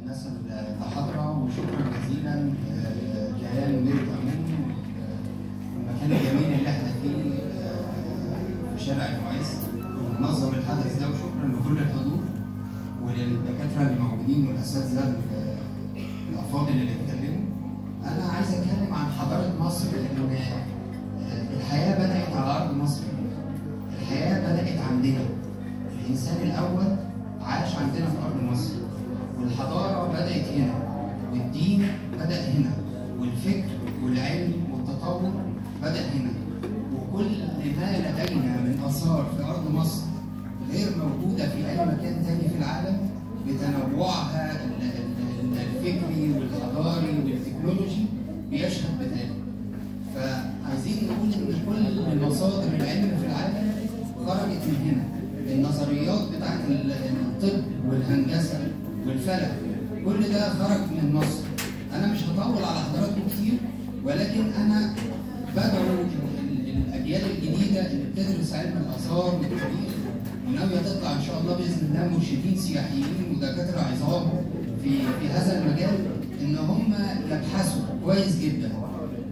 الناس الحاضرة، وشكرا جزيلا كيان ميرت أمون المكان الجميل اللي احنا فيه في شارع المعز ونظم الحدث ده، وشكرا لكل الحضور وللدكاترة اللي موجودين والأساتذة الأفاضل اللي اتكلموا. أنا عايز أتكلم عن حضارة مصر، لأن الحياة بدأت على أرض مصر. الحياة بدأت عندنا. الإنسان الأول عاش عندنا في أرض مصر، والحضارة بدأت هنا، والدين بدأ هنا، والفكر والعلم والتطور بدأ هنا، وكل ما لدينا من آثار في أرض مصر غير موجودة في أي مكان تاني في العالم بتنوعها الفكري والحضاري والتكنولوجي بيشهد بذلك. فعايزين نقول إن كل مصادر العلم في العالم خرجت من هنا. النظريات بتاعت الطب والهندسة والفلك كل ده خرج من مصر. أنا مش هطول على حضراتكم كتير، ولكن أنا بدعو الأجيال الجديدة اللي بتدرس علم الآثار والتاريخ وناوية تطلع إن شاء الله بإذن الله مرشدين سياحيين ودكاترة عظام في هذا المجال، إن هم يبحثوا كويس جدا.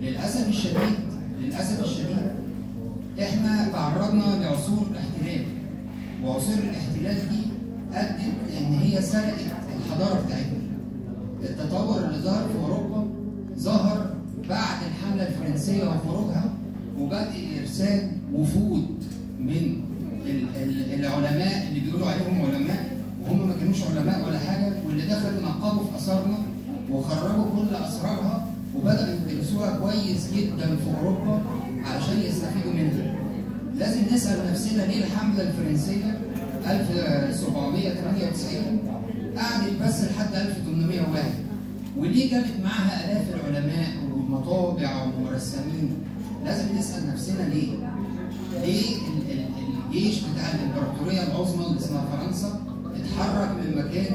للأسف الشديد إحنا تعرضنا لعصور احتلال، وعصور الاحتلال دي أدت إن هي سرقت الحضارة بتاعتنا. التطور اللي ظهر في أوروبا ظهر بعد الحملة الفرنسية وخروجها، وبدأ إرسال وفود من العلماء اللي بيقولوا عليهم علماء وهم ما كانوش علماء ولا حاجة، واللي دخلوا نقبوا في آثارنا وخرجوا كل أسرارها وبدأوا يدرسوها كويس جدا في أوروبا علشان يستفيدوا منها. لازم نسأل نفسنا ليه الحملة الفرنسية 1798 قعدت بس لحد 1801، وليه جابت معاها آلاف العلماء ومطابع ورسامين؟ لازم نسأل نفسنا ليه الجيش بتاع الإمبراطورية العظمى اللي اسمها فرنسا اتحرك من مكان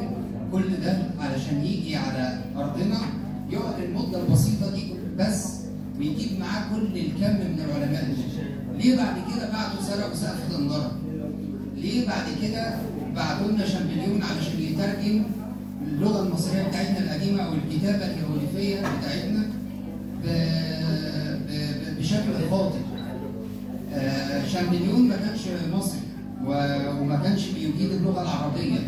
كل ده علشان يجي على أرضنا، يقعد المدة البسيطة دي بس ويجيب معاه كل الكم من العلماء دول. ليه بعد كده بعتوا سرقوا سقف دندرة؟ ليه بعد كده بعتوا لنا شامبليون علشان يترجم اللغة المصرية بتاعتنا القديمة أو الكتابة الهيروغليفية بتاعتنا بشكل خاطئ؟ شامبليون ما كانش مصري وما كانش بيجيد اللغة العربية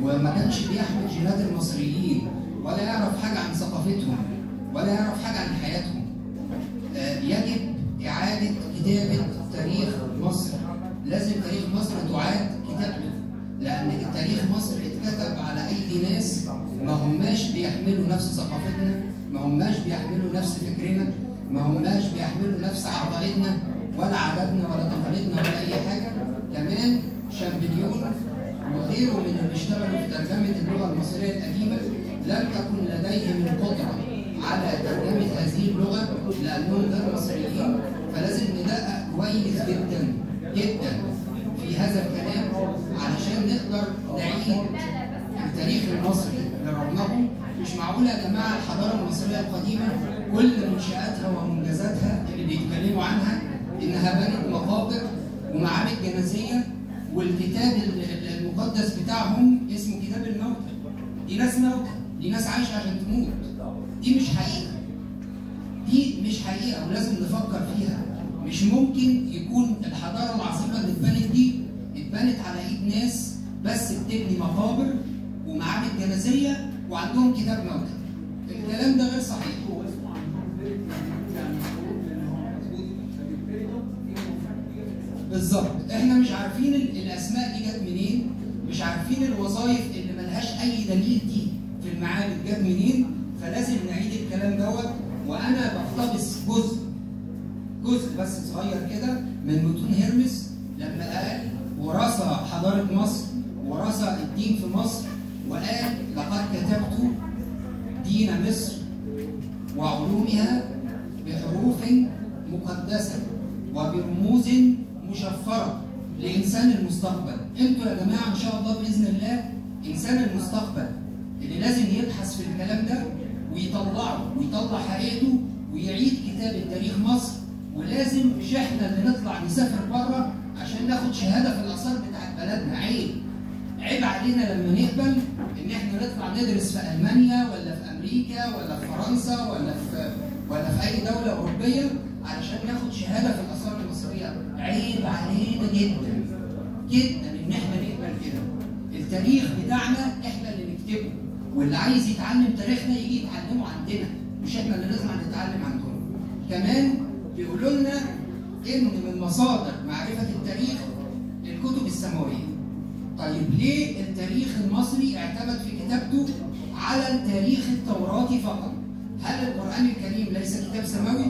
وما كانش بيحمل جينات المصريين ولا يعرف حاجة عن ثقافتهم ولا يعرف حاجة عن حياتهم. يجب إعادة كتابة تاريخ مصر. لازم تاريخ مصر تعاد كتابته، لأن تاريخ مصر اتكتب على أيدي ناس ما هماش بيحملوا نفس ثقافتنا، ما هماش بيحملوا نفس فكرنا، ما هماش بيحملوا نفس عقائدنا ولا عاداتنا ولا تقاليدنا ولا أي حاجة. كمان شامبليون وغيره من اللي اشتغلوا في ترجمة اللغة المصرية القديمة لم تكن لديهم القدرة على ترجمة هذه اللغة لأنهم غير مصريين. فلازم ندقق كويس جدا جدا في هذا الكلام علشان نقدر نعيد التاريخ المصري اللي رغمه. مش معقولة يا جماعة الحضارة المصرية القديمة كل منشآتها ومنجزاتها اللي بيتكلموا عنها إنها بنت مقابر ومعابد جنازية، والكتاب المقدس بتاعهم اسمه كتاب الموتى. دي ناس موتى، دي ناس عايشة عشان تموت. دي مش حقيقة ولازم نفكر فيها. مش ممكن يكون الحضارة العظيمة اللي اتبنت دي اتبنت على ايد ناس بس بتبني مقابر ومعابد جنازية وعندهم كتاب موتى. الكلام ده غير صحيح. بالظبط، احنا مش عارفين الاسماء دي جت منين، مش عارفين الوظائف اللي ملهاش اي دليل دي في المعابد جت منين. فلازم نعيد الكلام دوت. وانا بقتبس جزء بس صغير كده من متون هرمس لما قال ورثة حضارة مصر ورثة الدين في مصر، وقال لقد كتبت دين مصر وعلومها بحروف مقدسة وبرموز مشفرة لإنسان المستقبل. انتوا يا جماعة إن شاء الله بإذن الله إنسان المستقبل اللي لازم يبحث في الكلام ده ويطلع حقيقته ويعيد كتابة تاريخ مصر. ولازم مش احنا اللي نطلع نسافر بره عشان ناخد شهادة في الآثار بتاعت بلدنا. عيب علينا لما نقبل ان احنا نطلع ندرس في المانيا ولا في امريكا ولا في فرنسا ولا في اي دوله اوروبيه علشان ناخد شهاده في الاثار المصريه. عيب علينا جدا جدا ان احنا نقبل كده. التاريخ بتاعنا احنا اللي نكتبه، واللي عايز يتعلم تاريخنا يجي يتعلمه عندنا، مش احنا اللي لازم نتعلم عندهم. كمان بيقولوا لنا ان من مصادر معرفه التاريخ الكتب السماويه. طيب ليه التاريخ المصري اعتمد في كتابته على التاريخ التوراتي فقط؟ هل القرآن الكريم ليس كتاب سماوي؟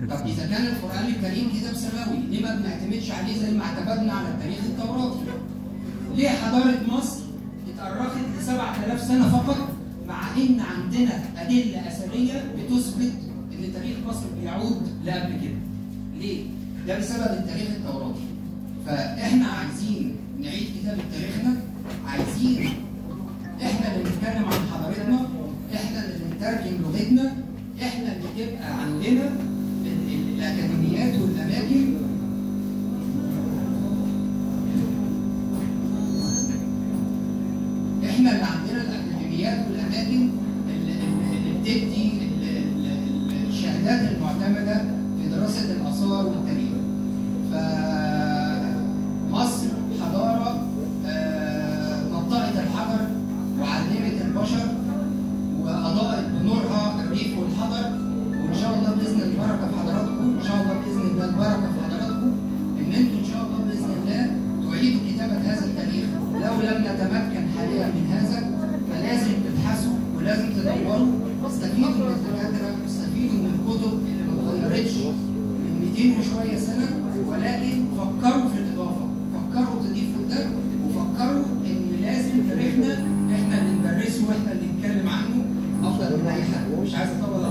طب إذا كان القرآن الكريم كتاب سماوي، ليه ما بنعتمدش عليه زي ما اعتمدنا على التاريخ التوراتي؟ ليه حضارة مصر اتأرخت ل 7000 سنة فقط مع إن عندنا أدلة أثرية بتثبت إن تاريخ مصر بيعود لقبل كده؟ ليه؟ ده بسبب التاريخ التوراتي. فإحنا عايزين نعيد كتابة تاريخنا، عايزين إحنا اللي نتكلم عن حضارتنا، إحنا اللي نترجم لغتنا، إحنا اللي تبقى عندنا الأكاديميات والأماكن احنا اللي عندنا الاكاديميات والاماكن اللي بتدي الشهادات المعتمده في دراسه الاثار والتاريخ. فمصر حضاره نطقت الحجر وعلمت البشر واضاءت بنورها الريف والحضر، وان شاء الله باذن البركه في حضراتكم، ان شاء الله باذن الله البركه في حضراتكم ان انتم ان شاء الله باذن الله تعيدوا كتابه هذا التاريخ. لو لم نتمكن حاليا من هذا فلازم تبحثوا ولازم تدوروا، استفيدوا من الدكاتره، استفيدوا من الكتب اللي ما اتغيرتش من 200 وشويه سنه، ولكن فكروا في الاضافه، فكروا تضيفوا ده، وفكروا ان لازم تاريخنا احنا اللي ندرسه واحنا اللي نتكلم عنه افضل من اي حد. مش عايز اطول